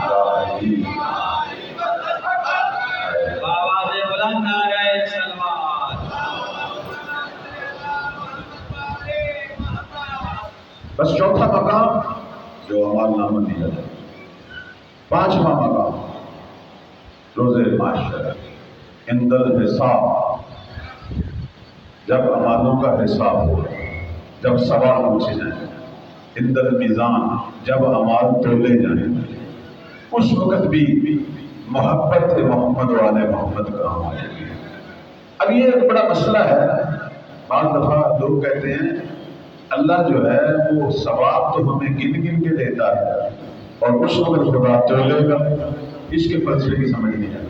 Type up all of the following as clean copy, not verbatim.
ابراہیم۔ آواز بلند نعرہ سلوات۔ بس چوتھا مقام جو اعمال نامہ دیا جائے۔ پانچواں مقام روز محشر عند الحساب، جب اعمالوں کا حساب ہو، جب سوال پوچھے جائیں، عند المیزان، جب اعمال تولے جائیں، اس وقت بھی محبت محمد والے محمد کام آئے گی۔ اب یہ ایک بڑا مسئلہ ہے، بعض دفعہ لوگ کہتے ہیں اللہ جو ہے وہ ثواب تو ہمیں گن گن کے دیتا ہے اور اس وقت خدا تولے گا۔ اس کے فلسفے کی سمجھ نہیں ہے۔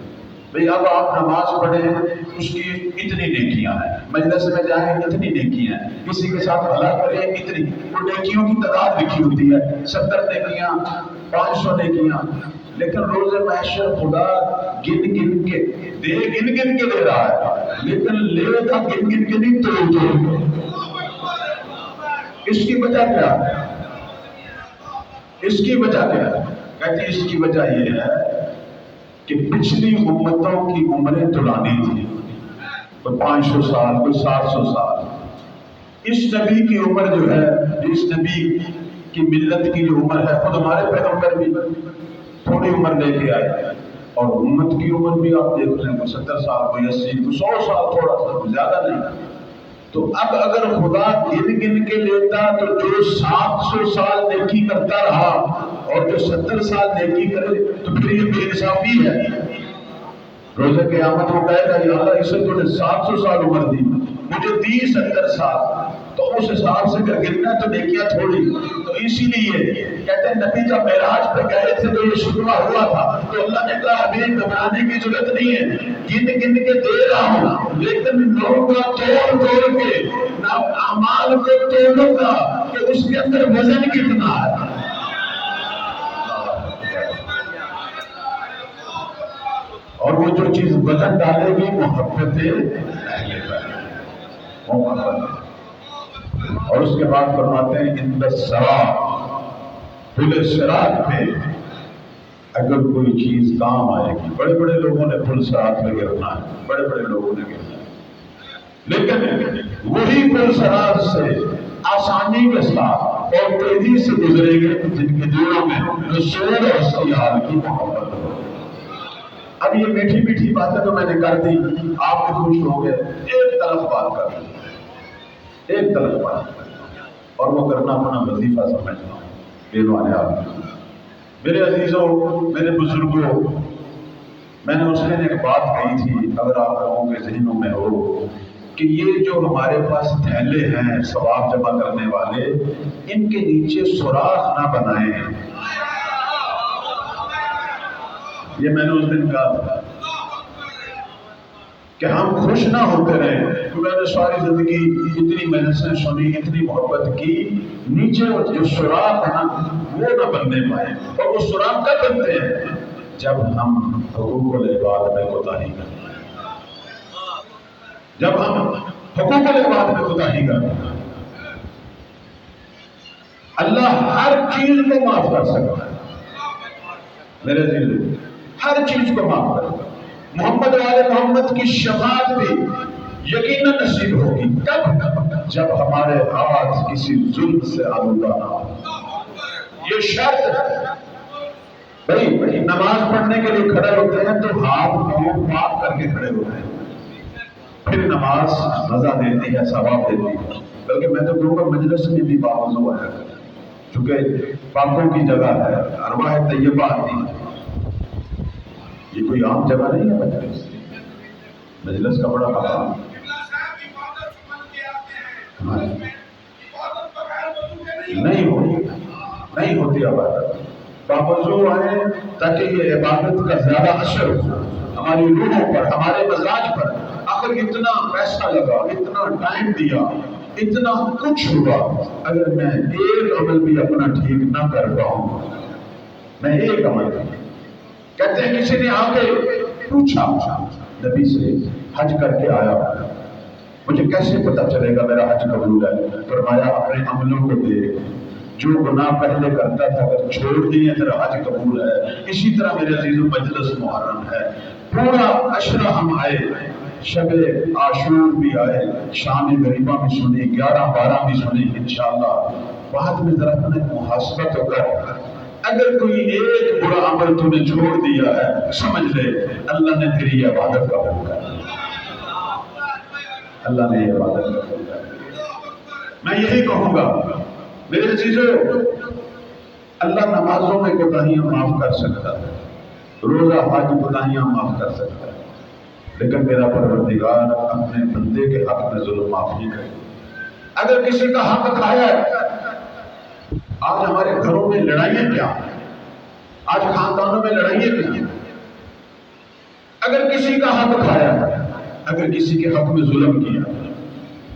بھئی اب آپ نماز پڑھیں، اس کی اتنی نیکیاں ہیں، مجلس میں جائیں اتنی نیکیاں ہیں، کسی کے ساتھ بھلا کریں اتنی، وہ نیکیوں کی تعداد لکھی ہوتی ہے، 70 نیکیاں، 500 نیکیاں، لیکن روز محشر خدا گن گن کے دے رہا ہے، لیکن لے گا گن گن کے نہیں، توڑ۔ اس کی وجہ کیا ہے؟ اس کی وجہ کیا ہے؟ کہتے ہیں اس کی وجہ یہ ہے کہ پچھلی امتوں کی عمریں طولانی تھی، کوئی 500 سال، کوئی 700 سال۔ اس نبی کی عمر جو ہے، اس نبی کی ملت کی جو عمر ہے، خود ہمارے پیغمبر بھی تھوڑی عمر لے کے آئے، اور امت کی عمر بھی آپ دیکھ لیں، کوئی 70 سال، کوئی 80، کوئی 100 سال، تھوڑا سا زیادہ نہیں۔ تو اب اگر خدا گن گن کے لیتا تو جو 700 سال نیکی کرتا رہا اور جو 70 سال نیکی کرے تو پھر یہ بے انصافی ہے۔ روزہ قیامت وہ کہے گا یا اللہ اسے تو نے 700 سال عمر دی، مجھے دی 70 سال، تو اس حساب سے اگر گننا تو نیکیاں تھوڑی۔ تو اسی لیے کہتے ہیں نبی جب معراج پہ گئے تھے تو یہ شکوہ ہوا تھا، تو اللہ نے کہا ابھی گھبرانے کی ضرورت نہیں ہے، گن گن کے دے رہا ہوں، لیکن لوگوں کا توڑ کے نہ اعمال کو توڑوں گا کہ اس کے اندر وزن کتنا ہے۔ اور وہ جو چیز وزن ڈالے گی محبت اور اس کے بعد فرماتے ہیں عند الصراط، پل صراط پہ اگر کوئی چیز کام آئے گی، بڑے بڑے لوگوں نے پل صراط پہ گرنا ہے، بڑے بڑے لوگوں نے گرنا ہے، لیکن وہی پل صراط سے آسانی کے ساتھ اور تیزی سے گزرے گے جن کے دلوں میں رسول اور سیال کی محبت ہو۔ اب یہ میٹھی میٹھی باتیں تو میں نے کر دی، آپ بھی خوش ہو گئے، ایک طرف بات کر دی، ایک طرف بات، اور وہ کرنا اپنا وظیفہ سمجھنا بیروانے آدمی۔ میرے عزیزوں، میرے بزرگوں، میں نے اس دن ایک بات کہی تھی، اگر آپ لوگوں کے ذہنوں میں ہو، کہ یہ جو ہمارے پاس تھیلے ہیں ثواب جمع کرنے والے، ان کے نیچے سوراخ نہ بنائیں۔ یہ میں نے اس دن کہا تھا کہ ہم خوش نہ ہوتے رہیں کہ میں نے ساری زندگی اتنی مجلسیں سنی، اتنی محبت کی، نیچے جو سوراخ ہے نا وہ نہ بننے پائے۔ اور وہ سوراخ کب بنتے ہیں؟ جب ہم حقوق العباد میں کوتاہی کرتے ہیں، جب ہم حقوق العباد میں کوتاہی کرتے ہیں۔ اللہ ہر چیز کو معاف کر سکتا ہے میرے عزیزو، ہر چیز کو معاف کر سکتا ہے۔ محمد والے محمد کی شفاعت بھی یقیناً نصیب ہوگی، کب؟ جب ہمارے ہاتھ کسی ظلم سے آلودہ نہ ہو۔ یہ شرط ہے۔ بھائی نماز پڑھنے کے لیے کھڑے ہوتے ہیں تو ہاتھ پاؤں پاک کر کے کھڑے ہوتے ہیں، پھر نماز مزہ دیتی ہے، ثواب دیتی ہے۔ بلکہ میں تو کہوں گا مجلس میں بھی باوضو ہے، چونکہ پاکوں کی جگہ ہے، ارواح طیبہ آتی ہے۔ یہ کوئی عام جگہ نہیں ہے مجلس، مجلس کا بڑا مقام نہیں ہوتی عبادت۔ باوضو آئے تاکہ یہ عبادت کا زیادہ اثر ہو ہماری روحوں پر، ہمارے مزاج پر۔ آخر اتنا پیسہ لگا، اتنا ٹائم دیا، اتنا کچھ ہوا، اگر میں ایک عمل بھی اپنا ٹھیک نہ کر پاؤں، میں ایک عمل بھی۔ کہتے ہیں کسی نے آ کے پوچھا نبی سے، حج کر کے آیا، مجھے کیسے پتا چلے گا میرا حج قبول ہے؟ فرمایا اپنے عملوں کو دیکھ، جو گناہ پہلے کرتا تھا اگر چھوڑ دیے پھر حج قبول ہے. اسی طرح میرے عزیزو مجلس محرم ہے. پورا عشرہ ہم آئے, شب عاشور بھی آئے, شان غریبہ بھی سنی, 11-12 بھی سنی انشاءاللہ. بعد میں ذرا اپنے محاسبہ تو کر. اگر کوئی ایک برا عمل تو نے چھوڑ دیا ہے, سمجھ لے اللہ نے تیری عبادت قبول کر لی. اللہ نے یہ عبادت قبول کر لی. میں یہی کہوں گا میرے عزیزو, اللہ نمازوں میں کوتاہیاں معاف کر سکتا ہے, روزہ حج کوتاہیاں معاف کر سکتا ہے, لیکن میرا پروردگار اپنے بندے کے حق میں ظلم معاف نہیں کرے. اگر کسی کا حق کھایا ہے, آج ہمارے گھروں میں لڑائیاں کیا ہیں, آج خاندانوں میں لڑائیاں کیا ہیں. اگر کسی کا حق کھایا ہے, اگر کسی کے حق میں ظلم کیا,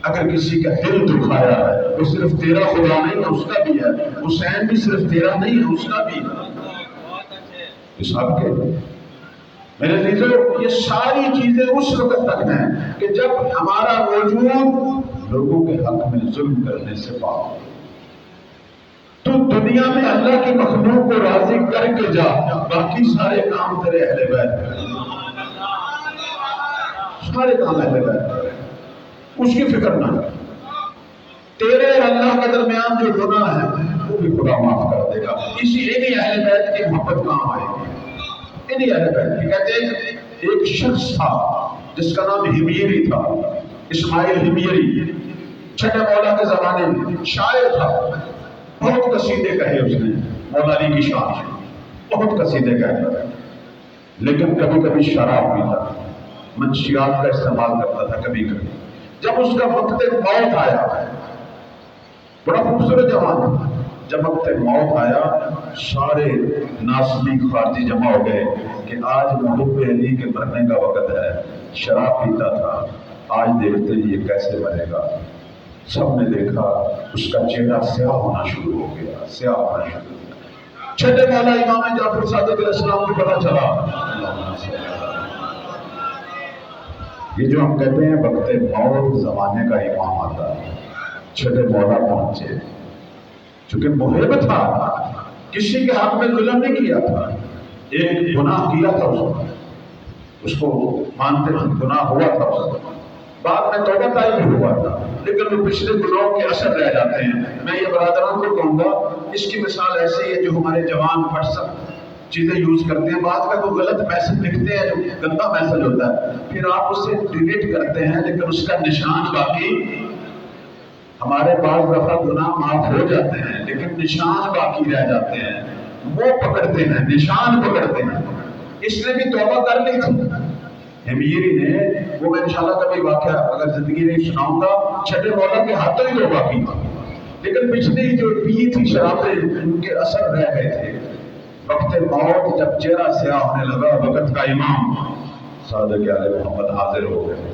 اگر کسی کا دل دکھایا ہے, وہ صرف تیرا خدا نہیں ہے اس کا بھی ہے. حسین بھی صرف تیرا نہیں ہے اس کا بھی ہے. حساب کے میرے عزیزو, یہ ساری چیزیں اس وقت تک ہیں کہ جب ہمارا وجود لوگوں کے حق میں ظلم کرنے سے پاک ہو. تو دنیا میں اللہ کی مخلوق کو راضی کر کے جا, باقی سارے کام تیرے اہل بیت کریں, سارے کام اہل بیت کریں, اس کی فکر نہ کر. تیرے اور اللہ کے درمیان جو گناہ ہے وہ بھی خدا معاف کر دے گا. انہی اہل بیت کی محبت کہاں آئے گی. انہی اہل بیت کی. کہتے ہیں ایک شخص تھا جس کا نام ہمیری تھا, اسماعیل ہمیری, چھٹے مولا کے زمانے میں شاعر تھا. بہت قصیدے کہے اس نے مولا علی کی شان, بہت قصیدے کہے, لیکن کبھی کبھی شراب پیتا, منشیات کا استعمال کرتا تھا کبھی کبھی. جب اس کا وقت موت آیا, بڑا خوبصورت جوان تھا, جب وقت موت آیا سارے ناسمی خارجی جمع ہو گئے کہ آج محب علی کے مرنے کا وقت ہے. شراب پیتا تھا, آج دیکھتے یہ کیسے مرے گا. سب نے دیکھا اس کا چہرہ سیاہ ہونا شروع ہو گیا, سیاہ ہونا شروع ہو گیا. چھٹے مولا امام جعفر صادق علیہ السلام کو پتا چلا. یہ جو ہم کہتے ہیں وقت موت زمانے کا امام آتا ہے, چھٹے مولا پہنچے, چونکہ محب تھا, کسی کے حق میں ظلم نہیں کیا تھا. ایک گناہ کیا تھا اس کو مانتے ہیں گناہ ہوا تھا اس کو, بعد میں توبہ طائب بھی ہوا تھا, لیکن وہ پچھلے گناہوں کے اثر رہ جاتے ہیں. میں یہ برادران کو کہوں گا, اس کی مثال ایسی ہے جو ہمارے جوان واٹس ایپ چیزیں یوز کرتے ہیں, بعد کا کوئی غلط میسج لکھتے ہیں جو گندا میسج ہوتا ہے, پھر آپ اسے ڈیلیٹ کرتے ہیں لیکن اس کا نشان باقی. ہمارے بعض دفعہ گناہ معاف ہو جاتے ہیں لیکن نشان باقی رہ جاتے ہیں, وہ پکڑتے ہیں, نشان پکڑتے ہیں. اس نے بھی توبہ کر لی تھی ہمیری نے, وہ میں انشاءاللہ کبھی واقعہ اگر زندگی نہیں سناؤں گا. چھٹے مولا کے ہاتھوں ہی توبہ کی تھی, لیکن پچھلی جو پی تھی شرابیں ان کے اثر رہ گئے تھے. وقت موت جب چہرہ سیاہ ہونے لگا, وقت کا امام صادق علیہ محمد حاضر ہو گئے.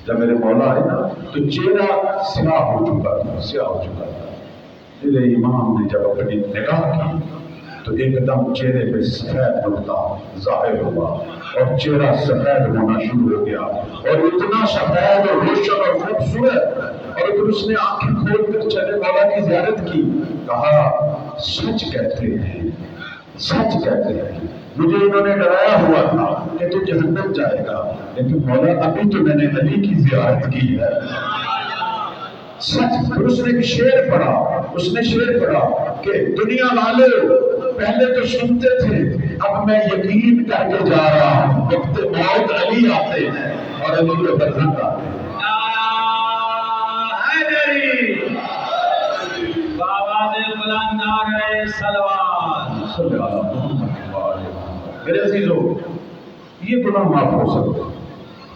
جب میرے مولا آئے نا تو چہرہ سیاہ ہو چکا تھا, سیاہ ہو چکا تھا. میرے امام نے جب اپنی نگاہ کی تو ایک دم چہرے پہ سفید نقطہ ظاہر ہوا اور چہرہ سفید ہونا شروع ہو گیا, اور اتنا سفید اور روشن اور خوبصورت. اور پھر اس نے آنکھیں کھول کر چھٹے مولا کی زیارت کی, کہا سچ کہتے ہیں, سچ کہتے ہیں, مجھے انہوں نے ڈرایا ہوا تھا کہ تو جہنم جائے گا, لیکن مولا ابھی تو میں نے علی کی زیارت کی ہے. سچ. پھر اس نے ایک شعر پڑھا, اس نے شعر پڑھا کہ دنیا والے پہلے تو سنتے تھے, اب میں یقین کر کے جا رہا ہوں, وقت موت علی آتے ہیں اور علی کے برزخ آتے ہیں. میرے عزیزو, یہ گناہ معاف ہو سکتے.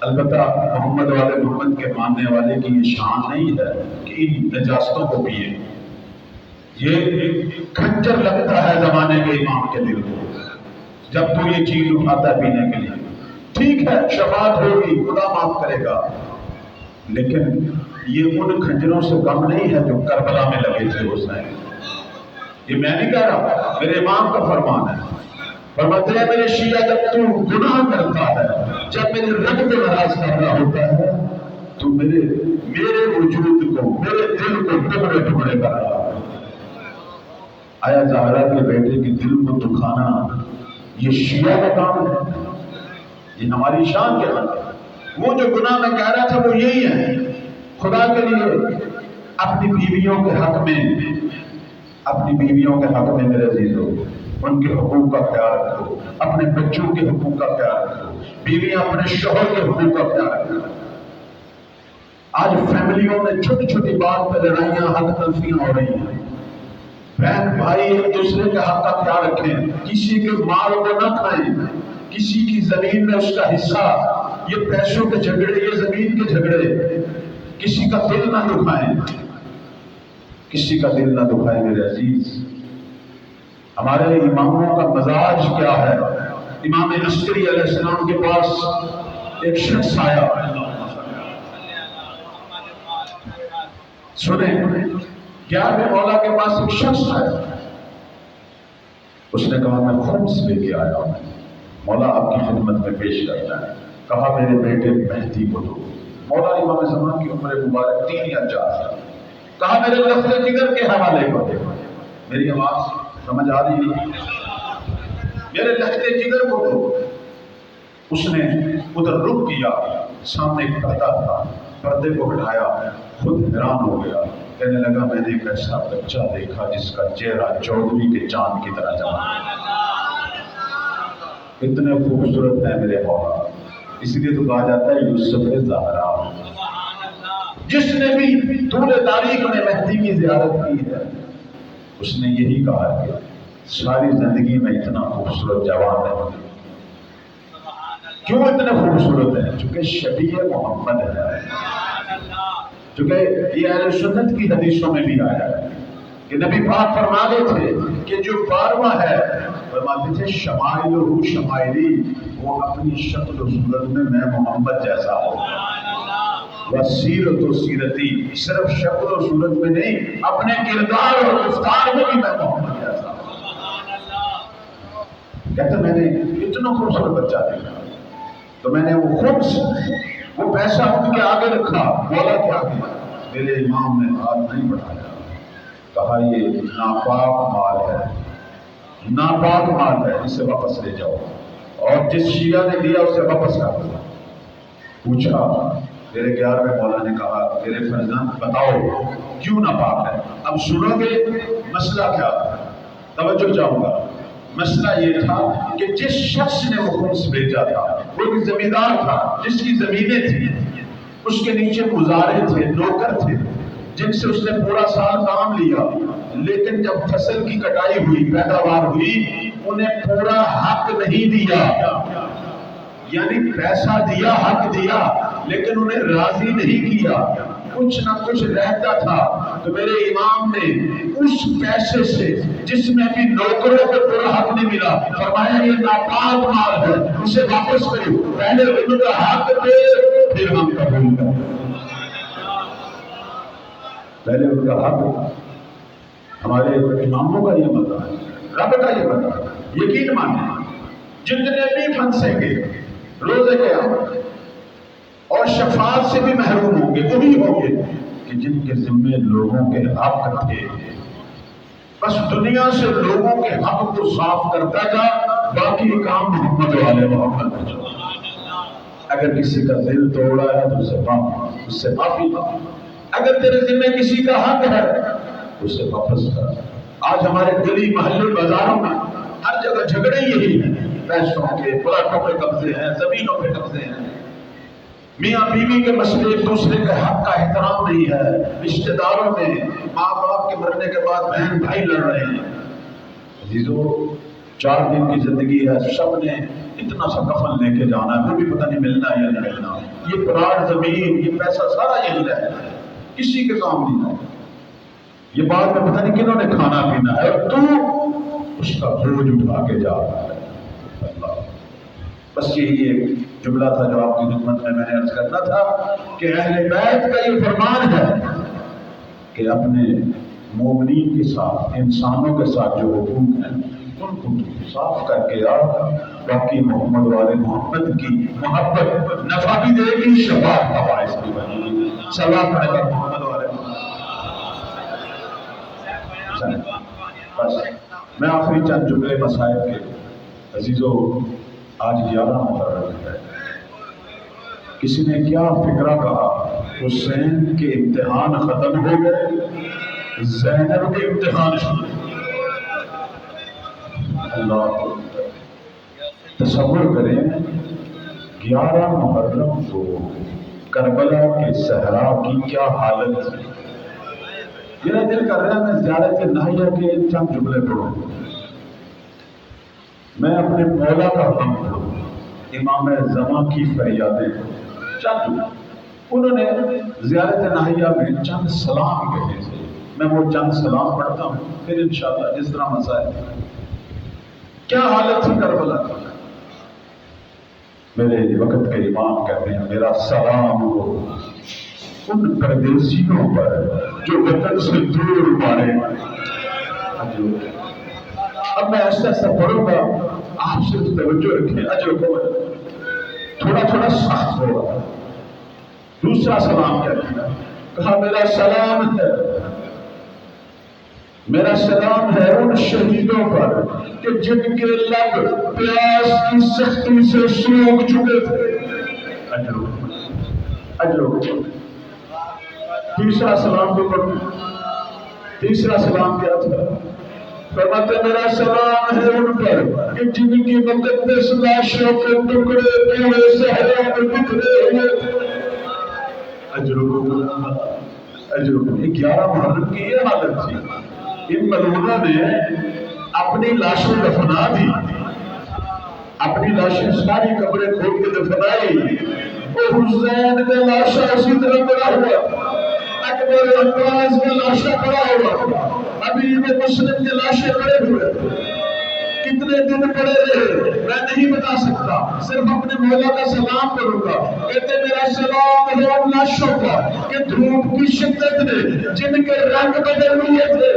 البتہ محمد والے محمد کے ماننے والے کی یہ شان نہیں ہے کہ ان نجاستوں کو پیے. یہ کھنجر لگتا ہے زمانے کے امام کے دل کو جب تو یہ چیز اٹھاتا ہے پینے کے لیے. ٹھیک ہے, شفاعت ہوگی, خدا معاف کرے گا, لیکن یہ ان کھنجروں سے کم نہیں ہے جو کربلا میں لگے تھے اس نے. یہ میں نہیں کہہ رہا, میرے امام کا فرمان ہے. فرماتے ہیں میرے شیعہ جب تو گناہ کرتا ہے, جب میرے رب کو ناراض کر رہا ہوتا ہے, تو میرے وجود کو, میرے دل کو ٹکڑے ٹکڑے کر رہا ہے. آیا زہرا کے بیٹے کے دل کو دکھانا یہ شیعہ کا کام ہے؟ یہ ہماری شان کیا ہے؟ وہ جو گناہ میں کہہ رہا تھا وہ یہی ہے. خدا کے لیے اپنی بیویوں کے حق میں میرے عزیزو ان کے حقوق کا خیال رکھو، اپنے بچوں کے حقوق کا خیال رکھو، بیویاں اپنے شوہر کے حقوق کا خیال رکھو. آج فیملیوں میں چھوٹی چھوٹی بات پہ لڑائیاں حق تلفیاں ہو رہی ہیں. بہن بھائی ایک دوسرے کے حق کا خیال رکھیں، کسی کے مال کو نہ کھائیں، کسی کی زمین میں اس کا حصہ، یہ پیسوں کے جھگڑے، یہ زمین کے جھگڑے، کسی کا دل نہ دکھائیں، کسی کا دل نہ دکھائیں میرے عزیز. ہمارے اماموں کا مزاج کیا ہے؟ امام عسکری علیہ السلام کے پاس ایک شخص آیا، سنیں، 11ویں مولا کے پاس ایک شخص آیا. اس نے کہا میں خمس لے کے آیا ہوں، مولا آپ کی خدمت میں پیش کرتا ہے. کہا میرے بیٹے مہدی کو دو. مولا امام زمان کی عمر مبارک 3 یا 4. کہا میرے لفظ جگر کے حوالے کو دے. میری آواز سمجھ آ رہی ہے؟ میرے لخت جگر کو دو. اس نے ادھر رک کیا، سامنے ایک پردہ تھا، پردے کو ہٹایا، خود حیران ہو گیا. کہنے لگا میں نے ایک ایسا بچہ دیکھا جس کا چہرہ 14ویں کے چاند کی طرح چمکا. اتنے خوبصورت ہے میرے مولا. اس لیے تو کہا جاتا ہے یوسف زہرا. جس نے بھی طول تاریخ میں مہدی کی زیارت کی ہے اس نے یہی کہا کہ ساری زندگی میں اتنا خوبصورت جوان ہے. کیوں اتنے خوبصورت ہیں؟ چونکہ شبیہ محمد ہے. چونکہ یہ اہل سنت کی حدیثوں میں بھی آیا ہے کہ نبی پاک فرماتے تھے کہ جو 12واں ہے، فرماتے تھے شمائلہ شمائلی، وہ اپنی شکل و صورت میں محمد جیسا ہو. وسیرت و سیرتی، صرف شکل و صورت میں نہیں، اپنے کردار اور رفتار میں بھی میں محمد جیسا ہوں. کہتے میں نے اتنا خوبصورت بچہ دیکھا تو میں نے وہ وہ پیسہ ان کے آگے رکھا. مولا کیا کیا؟ میرے امام نے ہاتھ نہیں بڑھایا، کہا یہ ناپاک مال ہے، ناپاک مال ہے، اسے واپس لے جاؤ. اور جس شیعہ نے دیا اسے واپس کر دو. پوچھا میرے 11ویں مولا نے کہا میرے فرزند بتاؤ کیوں ناپاک ہے؟ اب سنو گے مسئلہ کیا تھا، توجہ چاہوں گا. مسئلہ یہ تھا کہ جس شخص نے وہ خمس بھیجا تھا وہ ایک زمیندار تھا جس کی زمینیں تھیں، اس کے نیچے مزارع تھے، نوکر تھے جن سے اس نے پورا سال کام لیا. لیکن جب فصل کی کٹائی ہوئی، پیداوار ہوئی، انہیں پورا حق نہیں دیا. یعنی پیسہ دیا، حق دیا، لیکن انہیں راضی نہیں کیا. کچھ نہ کچھ رہتا تھا. تو میرے امام نے اس پیسے سے جس میں بھی نوکروں کو پورا حق نہیں ملا، فرمایا یہ ناپاک مال ہے، اسے واپس کرو. پہلے ان کا حق دے پھر ہم قبول کریں. پہلے ان کا حق. ہمارے اماموں کا یہ مطلب ہے، رب کا یہ مطلب ہے. یقین مانیں جتنے بھی پھنسیں گے روزے قیامت اور شفاعت سے بھی محروم ہوں گے وہی ہوں گے کہ جن کے ذمے لوگوں کے حق تھے. بس دنیا سے لوگوں کے حق کو صاف کرتا جا، باقی کام محمد والے محمد میں جو. اگر کسی کا دل توڑا ہے تو اس سے معافی مانگ. اگر تیرے ذمے کسی کا حق ہے تو اسے واپس کر. آج ہمارے گلی محلے بازاروں میں ہر جگہ جھگڑے یہی ہیں، پیسوں کے، پلاٹوں پہ قبضے ہیں، زمینوں پہ قبضے ہیں. میاں بیوی کے مسئلے، ایک دوسرے کے حق کا احترام نہیں ہے. رشتہ داروں میں ماں باپ کے مرنے کے بعد بہن بھائی لڑ رہے ہیں. عزیزو 4 دن کی زندگی ہے، سب نے اتنا سا کفن لے کے جانا ہے، وہ بھی پتہ نہیں ملنا یا نہیں ملنا. یہ پلاٹ زمین، یہ پیسہ سارا یہی ہے، کسی کے کام نہیں ہے. یہ بات میں پتہ نہیں کنہوں نے کھانا پینا ہے اور تو اس کا بوجھ اٹھا کے جا رہا ہے. اللہ. بس یہی ایک جملہ تھا جو آپ کی خدمت میں نے عرض کرنا تھا کہ اہل بیت کا یہ فرمان ہے کہ اپنے مومنین کے ساتھ، انسانوں کے ساتھ جو حقوق ہیں ان کو صاف کر کے آ. باقی محمد والے محمد کی محبت نفع بھی دے گی، شفاعت کا باعث بھی بنے گی. صلوات پڑھ کر محمد والے محمد. بس میں آخری چند جملے مسائل کے عزیزوں، آج 11 محرم ہے. کسی نے کیا فکرہ کہا، حسین کے امتحان ختم ہو گئے، زینب کے امتحان شروع. اللہ تصور کریں 11 محرم کو کربلا کے صحرا کی کیا حالت تھی. میرا دل کر رہا ہے میں زیارت ناہیہ کے چند جملے پڑھوں، میں اپنے مولا کا غم پڑھوں، امام زمان کی فریادیں چند جملے. انہوں نے زیارت ناہیہ میں چند سلام کہے تھے، میں وہ چند سلام پڑھتا ہوں، پھر انشاءاللہ جس طرح مسائل. کیا حالت تھی کربلا کی. میرے وقت کے امام کہتے ہیں میرا سلام ہو ان پردیسیوں پر جو وطن سے دور مارے. اب میں ایسا ایسا پڑھوں گا، آپ صرف توجہ رکھیں، اجر کو تھوڑا تھوڑا سخت ہوگا. دوسرا سلام کیا کیا، کہا میرا سلام ہے، میرا سلام ہے ان شہیدوں پر کہ جن کے لب پیاس کی سختی سے سوکھ چکے تھے. اجرو. تیسرا سلام کو پڑھوں. تیسرا سلام کیا تھا، فرماتے میرا سلام ہے ان پر کہ جن کی مقدس لاشوں کے ٹکڑے پورے صحرا میں بکھرے ہوئے تھے. اجرو. 11 محرم کی یہ حالت تھی. ان ملعونوں نے اپنی لاشیں دفنا دی، اپنی لاشیں ساری قبریں کھود کے دفنائی. وہ حسین کا لاشا اسی طرح پڑا ہوا، اکبر عباس کا لاشا پڑا ہوا، حبیب مسلم کے لاشیں پڑے ہوئے. کتنے دن پڑے رہے میں نہیں بتا سکتا، صرف اپنے مولا کا سلام کروں گا. کہتے میرا سلام ہے ان لاشوں پر کہ دھوپ کی شدت نے جن کے رنگ بدل لیے تھے.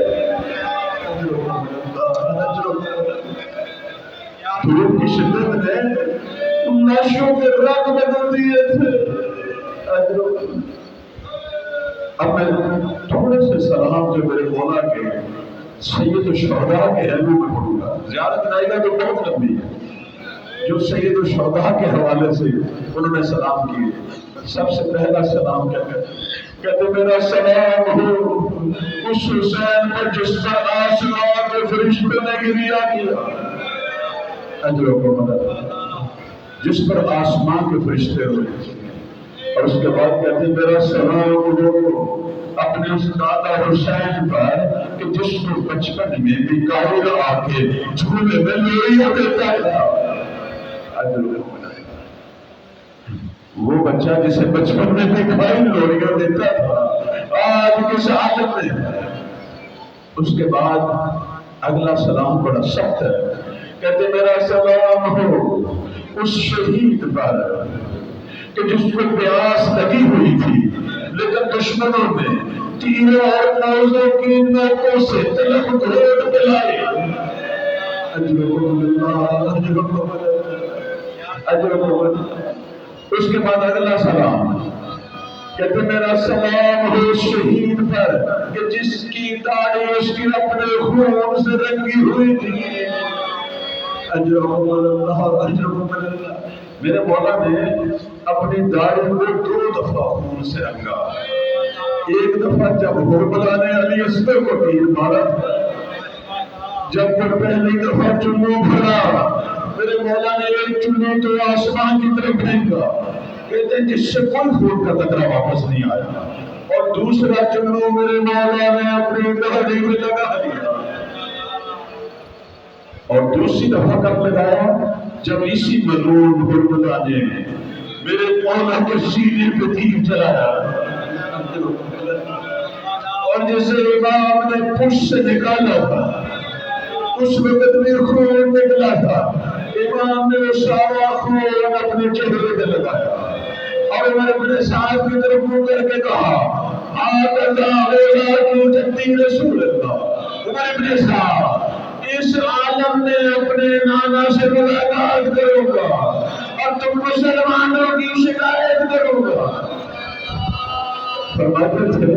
دھوپ کی شدت نے ان لاشوں کے رنگ بدل دیے تھے. اب میں تھوڑے سے سلام جو میرے مولا کے سید الشہداء کے اہلوں میں پڑھوں گا. زیارت ناہیہ تو بہت لمبی ہے، جو سید الشہداء کے حوالے سے انہوں نے سلام کیے. سب سے پہلا سلام کیا کہتے میرا سلام ہو اس حسین پر جس پر آسمان کے فرشتوں نے گریا کیا. اجر و مدد جس پر آسمان کے فرشتے ہوئے. اور اس کے بعد کہتے ہیں میرا سلام ہو اپنے اس دادا حسین پر کہ جس کو بچپن میں مکائیل آ کے جھولے میں لوریاں دیتا تھا. وہ بچہ جسے بچپن میں مکائیل لوریاں دیتا تھا آج کس عالم میں. اس کے بعد اگلا سلام بڑا سخت ہے. کہتے میرا سلام ہو اس شہید پر کہ جس کو پیاس لگی ہوئی تھی لیکن دشمنوں نے تیروں اور موزوں کی نوکوں سے تلخ گھوٹ پلائے. اس کے بعد اگلا سلام کہتے میرا سلام ہو شہید پر کہ جس کی داڑھی اس کی اپنے خون سے رنگی ہوئی تھی. میرے مولا نے اپنی داڑھی کو 2 دفعہ خون سے رنگا. ایک دفعہ جب حرملہ نے علی اصغر کو تیر مارا، جب وہ پہلی دفعہ چنو بھرا میرے مولا نے ایک چنو تو آسمان کی طرف پھینکا، کہتے ہیں جس سے کوئی خون کا قطرہ واپس نہیں آیا. اور دوسرا چنو میرے مولا نے اپنی داڑھی میں لگا دیا. اور دوسری دفعہ کب لگایا جب اسی ملعون حرملہ نے میرے مولا کے سینے پہ تیر چلایا. اور جسے امام نے پش سے نکالا تھا اس وقت میں خون نکلا تھا. امام نے وہ سارا خون اپنے چہرے پہ لگایا اور عمر بن سعد کی طرف منہ کر کے کہا آقا کی جدی رسول اللہ. عمر بن سعد اس عالم میں اپنے نانا سے ملاقات کروں گا اور تم مسلمانوں کی شکایت کروں گا. فرماتے تھے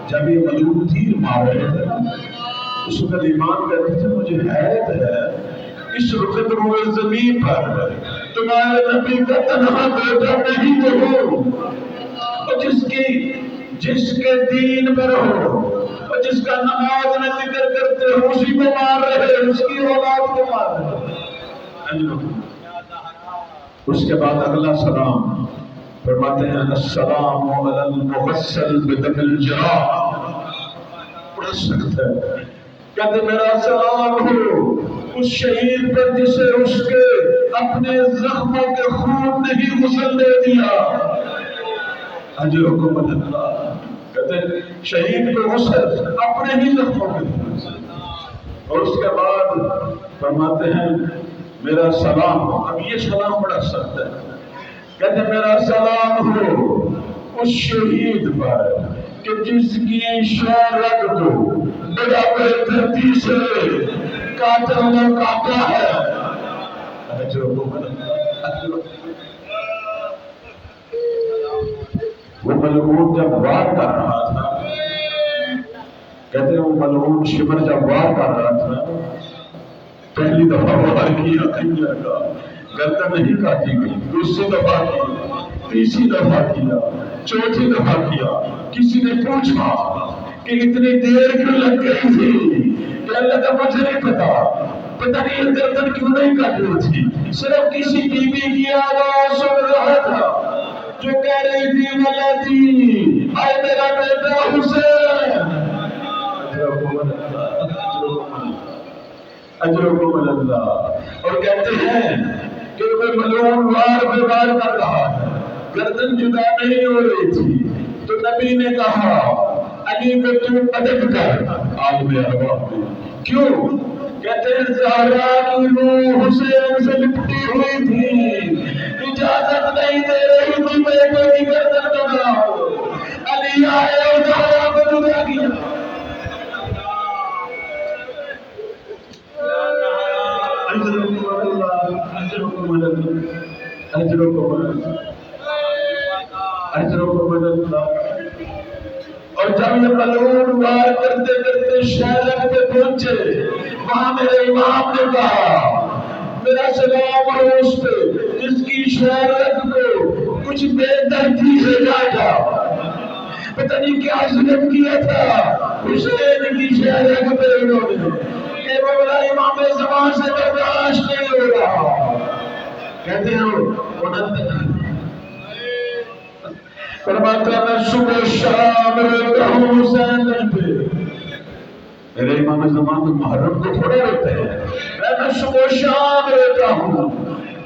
جب یہ ملعون تیر مار رہے تھے اس وقت ایمان کرتے تھے مجھے حیرت ہے اس وقت روئے زمین پر تمہارے نبی کا تنہا بیٹا نہیں تو ہو، اور جس کے دین پر ہو اور جس کا نماز میں ذکر کرتے ہو اسی کو مار رہے، اس کی اولاد کو مار رہے۔ اس کے بعد اگلا سلام فرماتے ہیں السلام علی المغسل بدم الجراح، بڑا سخت ہے، کہتے میرا سلام ہو اس شہید پر جسے اس کے اپنے زخموں کے خون نے ہی غسل دے دیا، اجرکم اللہ، کہتے شہید کو غسل اپنے ہی زخموں کے، اور اس کے بعد فرماتے ہیں میرا سلام ہو، اب یہ سلام بڑا سخت ہے، کہتے میرا سلام ہو اس شہید پر کہ جس کی شہرت کو بڑا دھرتی سے قاتل نے کاٹا ہے، وہ ملعون جب وار کر رہا تھا، کہتے ہیں وہ ملعون شمر جب وار کر رہا تھا، پہلی دفعہ وار کیا نہیں لگا، گردن نہیں کاٹی گئی، دوسری دفعہ کیا، تیسری دفعہ کیا، چوتھی دفعہ کیا، کسی نے پوچھا کہ اتنی دیر کیوں لگ گئی تھی، کہنے لگا مجھے نہیں پتا نہیں گردن کیوں نہیں کاٹ رہی تھی، صرف کسی بی بی کی آواز سن رہا تھا جو کہہ رہی تھی ولدی، اے میرا بیٹا حسین، اجرکم اللہ، اور کہتے ہیں کہ وہ ملعون وار پہ وار کر رہا ہے، گردن جدا نہیں ہو رہی تھی، تو نبی نے کہا علی کو تو مدد کر، عالم ارواح میں، کیوں؟ کہتے ہیں زہرا کی روح حسین سے لپٹی ہوئی تھی، اجازت نہیں دے رہی تھی بیٹے کی گردن جڑاؤ، علی آئے اور زہرا کو جدا کیا۔ اور جب یہ ملعون وار کرتے کرتے شیلک پہ پہنچے، وہاں میرے امام نے کہا میرا سلام ہو اس پہ جس کی شیلک کو کچھ بے دردی سے کاٹا، پتہ نہیں کیا ظلم کیا تھا حسین کی شیلک پہ انہوں نے، کہ مولا امام زمان سے برداشت نہیں ہو رہا، کہتے ہیں فرماتا میں صبح شام رہتا ہوں حسین پہ، میرے امام زمان میں محرم کو تھوڑے رہتے ہیں، میں صبح شام رہتا ہوں،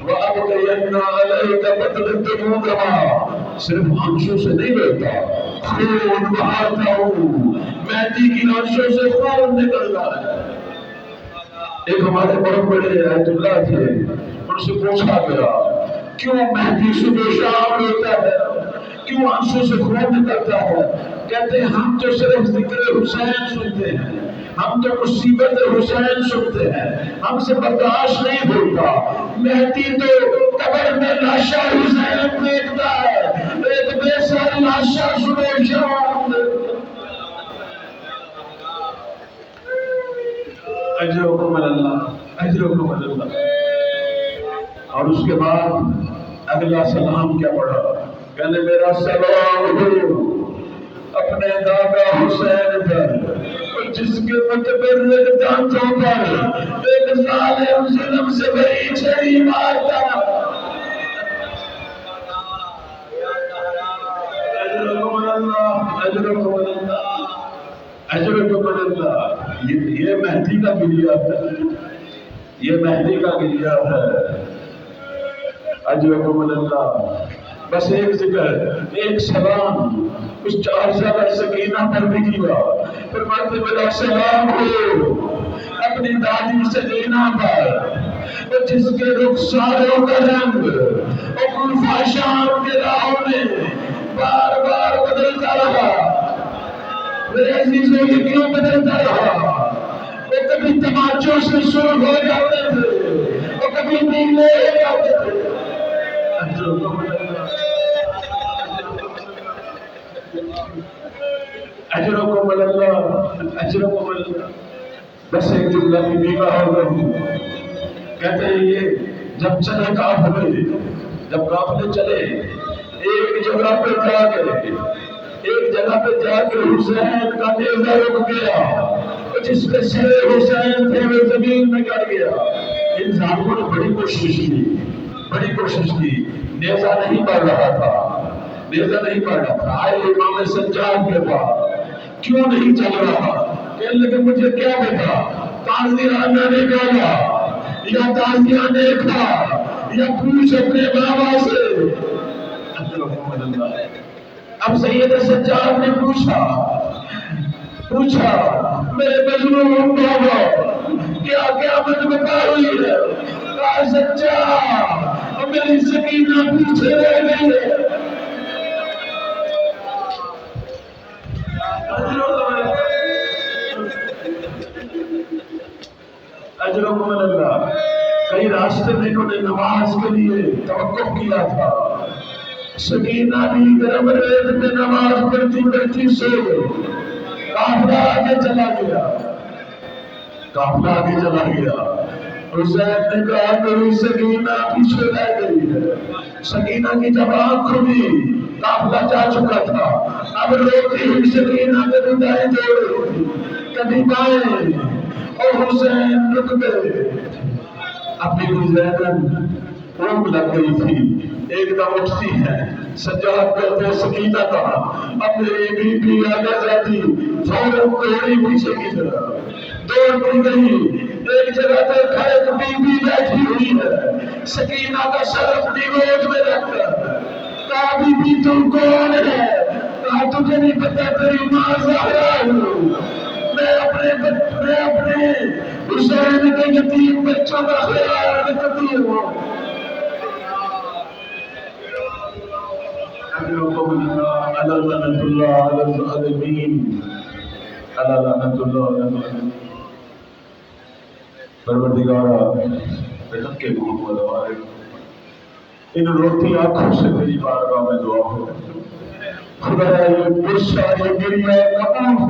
وَأَبْقَيَنَّا عَلَيْكَ بَطْلَ الدُّمُوعَ، صرف آنسوں سے نہیں رہتا، خون بہاتا ہوں، مہدی کی آنسوں سے خون نکل رہا ہے۔ ایک ہمارے بڑے بڑے آیت اللہ تھے، ان سے پوچھا گیا کیوں مہدی صبح شام روتا ہے، کیوں آنسوں سے خون نکلتا ہے؟ کہتے ہیں ہم تو صرف ذکر حسین سنتے ہیں، ہم تو مصیبت حسین سنتے ہیں، ہم سے برداشت نہیں ہوتا، مہدی تو قبر میں لاشا حسین دیکھتا ہے، ایک بے سر لاشا صبح شام دیکھتا ہے۔ اجرکم اللہ، اجرکم اللہ۔ اور اس کے بعد اگلا سلام کیا پڑھا، کہنے میرا سلام ہو اپنے دادا حسین پر جس کے متبرک دانتوں پر ایک ظالم ظلم سے بھری چھری مارتا، اجرکم اللہ، اجرکم اللہ، اجرکم اللہ۔ یہ مہدی کا گریہ ہے، یہ مہدی کا گریہ ہے، اجرکم اللہ۔ بس ایک ذکر، ایک سلام اس 4 سالہ سکینہ پر بھی کیا، فرماتے میرا سلام ہو اپنی دادی سکینہ پر اور جس کے رخساروں کا رنگ اور کوفہ شام کے راہوں میں بار بار بدلتا رہا، میرے عزیزوں یہ کیوں بدلتا رہا؟ وہ کبھی تماچوں سے سرخ ہو جاتے تھے، وہ کبھی نیلے ہو جاتے تھے۔ اجرکم اللہ، اجرکم اللہ۔ بس ایک جملہ بھی بیمہ ہو گئی. کہتے ہیں یہ جب چلے قافلے، جب قافلے چلے ایک جگہ پہ جا کے حسین کا نیزہ رک گیا، جس پہ سر حسین تھے وہ زمین میں گر گیا. ان ظالموں نے بڑی کوشش کی، نیزہ نہیں پڑ رہا تھا. آئے امام سجاد کے پاس، کیوں نہیں چل رہا؟ کہنے لگے مجھے کیا پتا، تازیانہ نے گایا یا تازیانہ کھا یا پوچھ اپنے بابا سے. اب سید سجاد نے پوچھا میرے مظلوم بابا کیا قیامت بتا ہوئی ہے؟ کہا سجاد میری سکینہ پیچھے رہ گئی ہے. اجرکم اللہ. کئی راستے میں انہوں نے نماز کے لیے توقف کیا تھا. سکینہ بھی گرم ریت میں نماز پڑھتی سو گئی. قافلہ آگے چلا گیا. حسین نے کہا میری سکینہ پیچھے رہ گئی ہے. سکینہ کی جب آنکھ کھلی قافلہ جا چکا تھا. اب روتی ہوئی سکینہ کبھی دائیں دوڑ رہی تھی کبھی بائیں، اور حسین رک گئے. اپنی زینب اونگ لگ گئی تھی. ایک دم اٹھتی ہے، سجاد کہتے سکینہ کہا اب میری بی آگے جاتی، فوراً دوڑی پیچھے کی طرف دوڑتی گئی. ایک جگہ پر کھڑے بی بیٹھی ہوئی ہے. سکینہ کا سر اپنی گود میں رکھ کر کہا بی تم کون ہے؟ کہا تجھے نہیں پتا تیری ماں زہرا ہوں. میں اپنے حسین کے یتیم بچوں کا خیال رکھتی ہوں. لعنت اللہ علی الظالمین، لعنت اللہ علی الظالمین. پروردگارا رحم کے محمد والے ان روتی آنکھوں سے تیری بارگاہ میں دعا ہو. خدا یہ غصہ یہ گریہ قبول